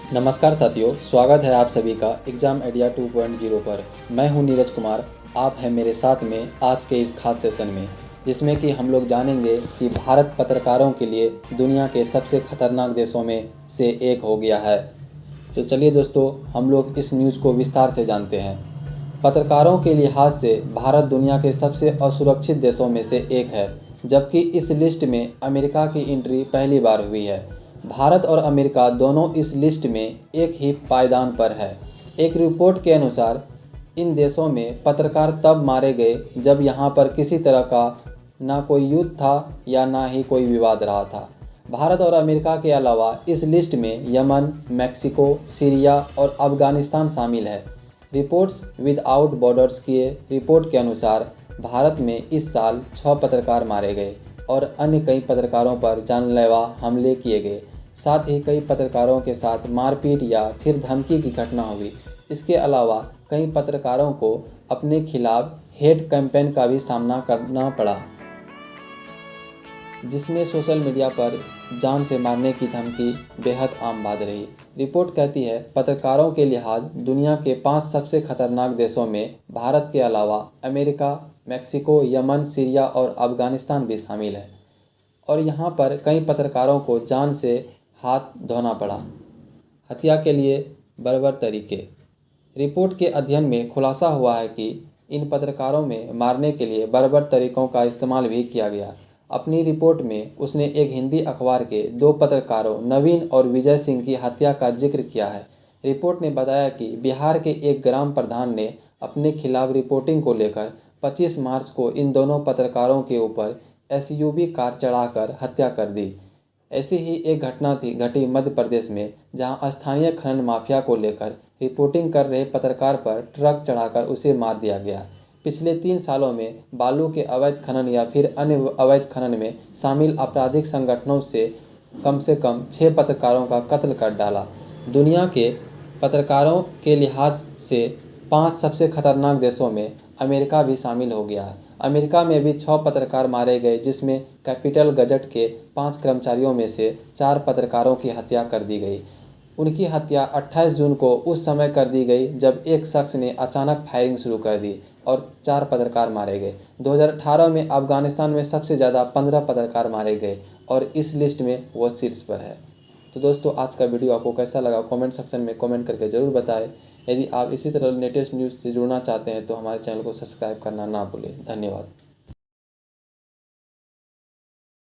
नमस्कार साथियों, स्वागत है आप सभी का एग्ज़ाम आइडिया 2.0 पर। मैं हूं नीरज कुमार। आप हैं मेरे साथ में आज के इस खास सेशन में, जिसमें कि हम लोग जानेंगे कि भारत पत्रकारों के लिए दुनिया के सबसे खतरनाक देशों में से एक हो गया है। तो चलिए दोस्तों, हम लोग इस न्यूज़ को विस्तार से जानते हैं। पत्रकारों के लिहाज से भारत दुनिया के सबसे असुरक्षित देशों में से एक है, जबकि इस लिस्ट में अमेरिका की एंट्री पहली बार हुई है। भारत और अमेरिका दोनों इस लिस्ट में एक ही पायदान पर है। एक रिपोर्ट के अनुसार इन देशों में पत्रकार तब मारे गए जब यहाँ पर किसी तरह का ना कोई युद्ध था या ना ही कोई विवाद रहा था। भारत और अमेरिका के अलावा इस लिस्ट में यमन, मैक्सिको, सीरिया और अफ़गानिस्तान शामिल है। रिपोर्ट्स विदाउट बॉर्डर्स की रिपोर्ट के अनुसार भारत में इस साल 6 पत्रकार मारे गए और अन्य कई पत्रकारों पर जानलेवा हमले किए गए। साथ ही कई पत्रकारों के साथ मारपीट या फिर धमकी की घटना हुई। इसके अलावा कई पत्रकारों को अपने खिलाफ हेट कैंपेन का भी सामना करना पड़ा, जिसमें सोशल मीडिया पर जान से मारने की धमकी बेहद आम बात रही। रिपोर्ट कहती है, पत्रकारों के लिहाज दुनिया के 5 सबसे खतरनाक देशों में भारत के अलावा अमेरिका, मैक्सिको, यमन, सीरिया और अफ़गानिस्तान भी शामिल है और यहाँ पर कई पत्रकारों को जान से हाथ धोना पड़ा। हत्या के लिए बर्बर तरीके। रिपोर्ट के अध्ययन में खुलासा हुआ है कि इन पत्रकारों में मारने के लिए बर्बर तरीकों का इस्तेमाल भी किया गया। अपनी रिपोर्ट में उसने एक हिंदी अखबार के 2 पत्रकारों नवीन और विजय सिंह की हत्या का जिक्र किया है। रिपोर्ट ने बताया कि बिहार के एक ग्राम प्रधान ने अपने खिलाफ रिपोर्टिंग को लेकर 25 मार्च को इन दोनों पत्रकारों के ऊपर एसयूवी कार चढ़ाकर हत्या कर दी। ऐसी ही एक घटना घटी मध्य प्रदेश में, जहां स्थानीय खनन माफिया को लेकर रिपोर्टिंग कर रहे पत्रकार पर ट्रक चढ़ाकर उसे मार दिया गया। पिछले 3 सालों में बालू के अवैध खनन या फिर अन्य अवैध खनन में शामिल आपराधिक संगठनों से कम 6 पत्रकारों का कत्ल कर डाला। दुनिया के पत्रकारों के लिहाज से 5 सबसे खतरनाक देशों में अमेरिका भी शामिल हो गया है। अमेरिका में भी 6 पत्रकार मारे गए, जिसमें कैपिटल गजट के 5 कर्मचारियों में से 4 पत्रकारों की हत्या कर दी गई। उनकी हत्या 28 जून को उस समय कर दी गई जब एक शख्स ने अचानक फायरिंग शुरू कर दी और 4 पत्रकार मारे गए। 2018 में अफ़गानिस्तान में सबसे ज़्यादा 15 पत्रकार मारे गए और इस लिस्ट में वो शीर्ष पर है। तो दोस्तों, आज का वीडियो आपको कैसा लगा कमेंट सेक्शन में कमेंट करके ज़रूर बताएं। यदि आप इसी तरह लेटेस्ट न्यूज़ से जुड़ना चाहते हैं तो हमारे चैनल को सब्सक्राइब करना ना भूलें। धन्यवाद।